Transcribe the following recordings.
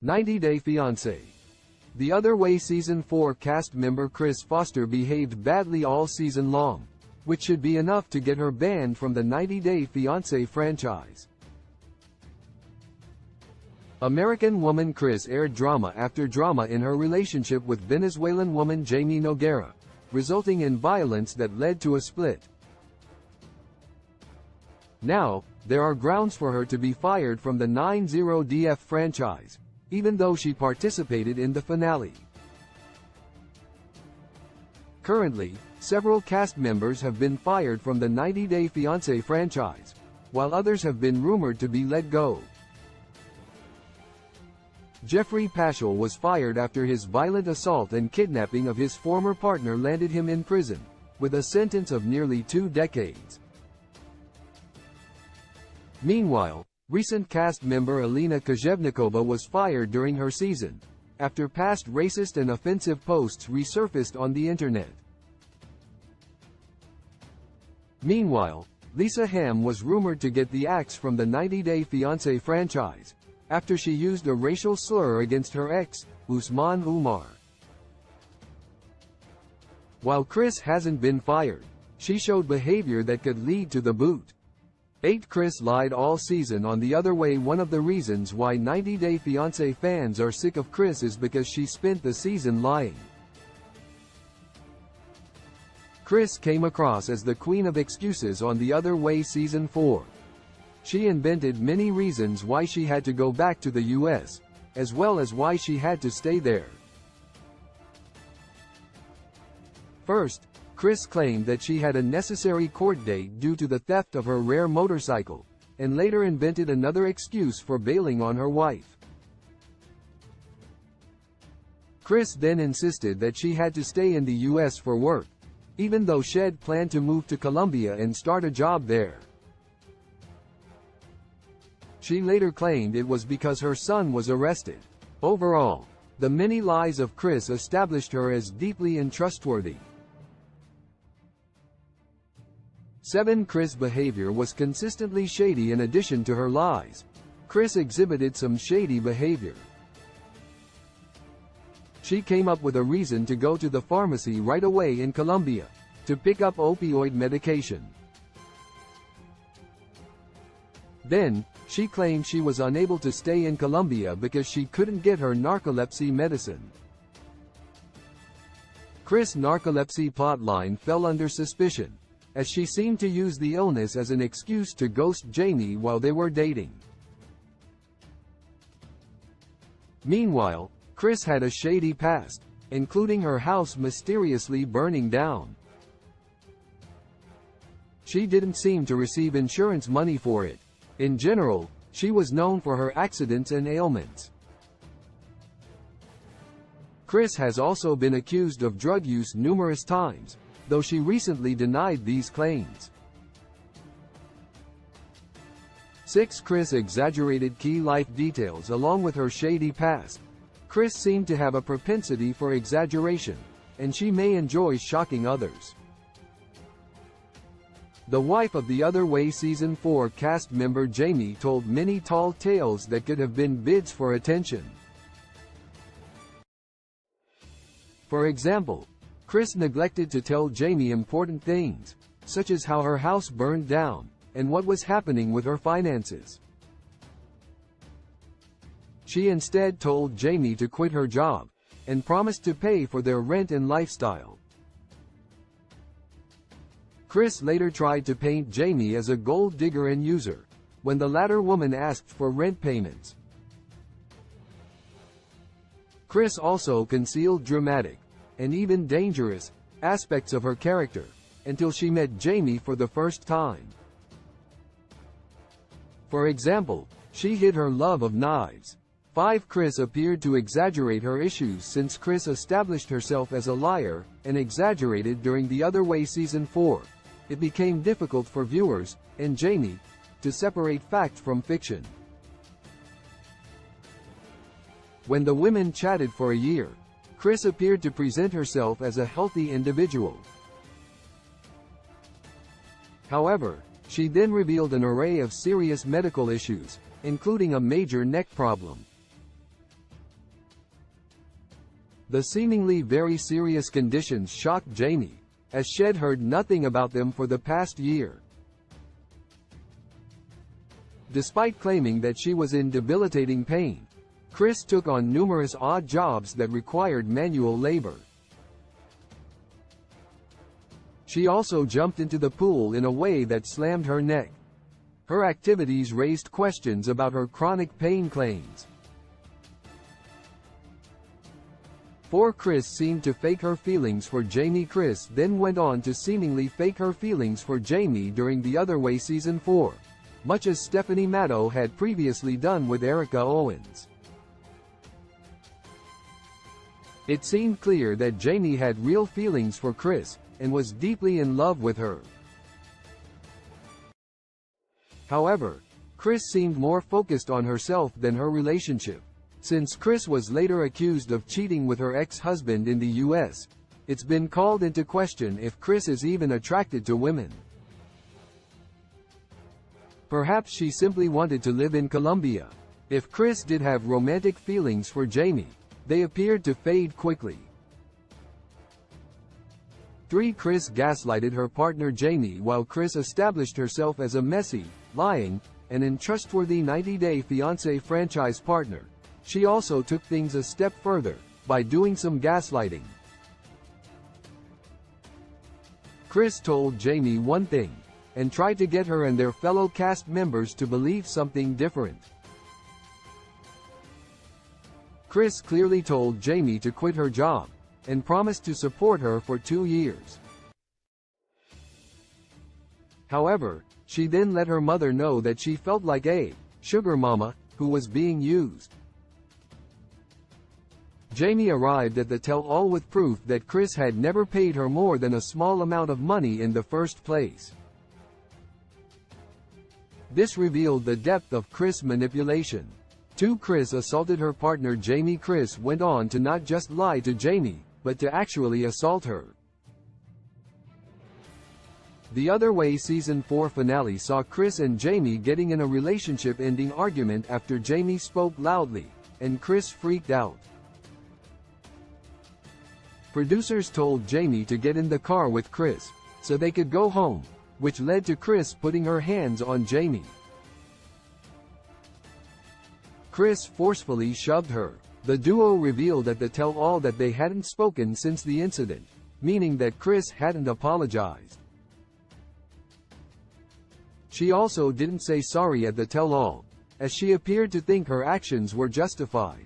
90 Day Fiancé. The Other Way Season 4 cast member Kris Foster behaved badly all season long, which should be enough to get her banned from the 90 Day Fiancé franchise. American woman Kris aired drama after drama in her relationship with Venezuelan woman Jamie Noguera, resulting in violence that led to a split. Now, there are grounds for her to be fired from the 90DF franchise, even though she participated in the finale. Currently, several cast members have been fired from the 90 Day Fiancé franchise, while others have been rumored to be let go. Jeffrey Paschal was fired after his violent assault and kidnapping of his former partner landed him in prison, with a sentence of nearly 2 decades. Meanwhile, recent cast member Alina Kozhevnikova was fired during her season, after past racist and offensive posts resurfaced on the internet. Meanwhile, Lisa Ham was rumored to get the axe from the 90 Day Fiancé franchise, after she used a racial slur against her ex, Usman Umar. While Kris hasn't been fired, she showed behavior that could lead to the boot. 8 Kris lied all season on The Other Way. One of the reasons why 90 Day Fiancé fans are sick of Kris is because she spent the season lying. Kris came across as the queen of excuses on The Other Way Season 4. She invented many reasons why she had to go back to the US, as well as why she had to stay there. First, Kris claimed that she had a necessary court date due to the theft of her rare motorcycle, and later invented another excuse for bailing on her wife. Kris then insisted that she had to stay in the US for work, even though she'd planned to move to Colombia and start a job there. She later claimed it was because her son was arrested. Overall, the many lies of Kris established her as deeply untrustworthy. 7 Kris' behavior was consistently shady. In addition to her lies, Kris exhibited some shady behavior. She came up with a reason to go to the pharmacy right away in Colombia, to pick up opioid medication. Then, she claimed she was unable to stay in Colombia because she couldn't get her narcolepsy medicine. Kris' narcolepsy plotline fell under suspicion, as she seemed to use the illness as an excuse to ghost Jamie while they were dating. Meanwhile, Kris had a shady past, including her house mysteriously burning down. She didn't seem to receive insurance money for it. In general, she was known for her accidents and ailments. Kris has also been accused of drug use numerous times, though she recently denied these claims. 6 Kris exaggerated key life details. Along with her shady past, Kris seemed to have a propensity for exaggeration, and she may enjoy shocking others. The wife of The Other Way Season 4 cast member Jamie told many tall tales that could have been bids for attention. For example, Kris neglected to tell Jamie important things, such as how her house burned down, and what was happening with her finances. She instead told Jamie to quit her job, and promised to pay for their rent and lifestyle. Kris later tried to paint Jamie as a gold digger and user, when the latter woman asked for rent payments. Kris also concealed dramatic, and even dangerous, aspects of her character, until she met Jamie for the first time. For example, she hid her love of knives. 5 Kris appeared to exaggerate her issues. Since Kris established herself as a liar, and exaggerated during The Other Way Season 4, it became difficult for viewers, and Jamie, to separate fact from fiction. When the women chatted for a year, Kris appeared to present herself as a healthy individual. However, she then revealed an array of serious medical issues, including a major neck problem. The seemingly very serious conditions shocked Jamie, as she'd heard nothing about them for the past year. Despite claiming that she was in debilitating pain, Kris took on numerous odd jobs that required manual labor. She also jumped into the pool in a way that slammed her neck. Her activities raised questions about her chronic pain claims. Kris seemed to fake her feelings for Jamie. Kris then went on to seemingly fake her feelings for Jamie during The Other Way Season 4, much as Stephanie Matto had previously done with Erica Owens. It seemed clear that Jamie had real feelings for Kris, and was deeply in love with her. However, Kris seemed more focused on herself than her relationship. Since Kris was later accused of cheating with her ex-husband in the US, it's been called into question if Kris is even attracted to women. Perhaps she simply wanted to live in Colombia. If Kris did have romantic feelings for Jamie, they appeared to fade quickly. 3. Kris gaslighted her partner Jamie. While Kris established herself as a messy, lying, and untrustworthy 90-Day Fiancé franchise partner, she also took things a step further, by doing some gaslighting. Kris told Jamie one thing, and tried to get her and their fellow cast members to believe something different. Kris clearly told Jamie to quit her job, and promised to support her for 2 years. However, she then let her mother know that she felt like a sugar mama who was being used. Jamie arrived at the tell-all with proof that Kris had never paid her more than a small amount of money in the first place. This revealed the depth of Kris' manipulation. 2. Kris assaulted her partner Jamie. Kris went on to not just lie to Jamie, but to actually assault her. The Other Way Season 4 finale saw Kris and Jamie getting in a relationship-ending argument after Jamie spoke loudly, and Kris freaked out. Producers told Jamie to get in the car with Kris, so they could go home, which led to Kris putting her hands on Jamie. Kris forcefully shoved her. The duo revealed at the tell-all that they hadn't spoken since the incident, meaning that Kris hadn't apologized. She also didn't say sorry at the tell-all, as she appeared to think her actions were justified.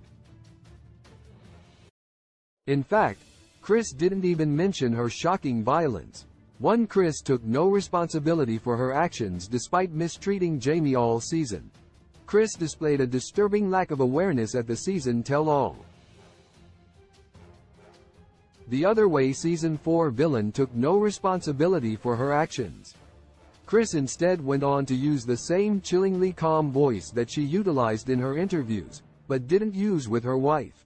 In fact, Kris didn't even mention her shocking violence. 1. Kris took no responsibility for her actions despite mistreating Jamie all season. Kris displayed a disturbing lack of awareness at the season tell-all. The Other Way Season 4 villain took no responsibility for her actions. Kris instead went on to use the same chillingly calm voice that she utilized in her interviews, but didn't use with her wife.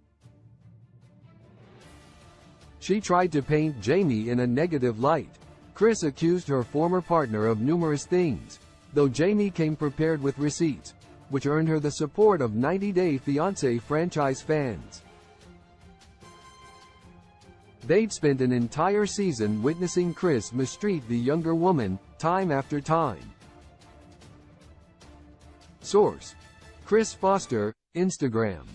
She tried to paint Jamie in a negative light. Kris accused her former partner of numerous things, though Jamie came prepared with receipts, which earned her the support of 90-Day Fiancé franchise fans. They'd spent an entire season witnessing Kris mistreat the younger woman, time after time. Source: Kris Foster, Instagram.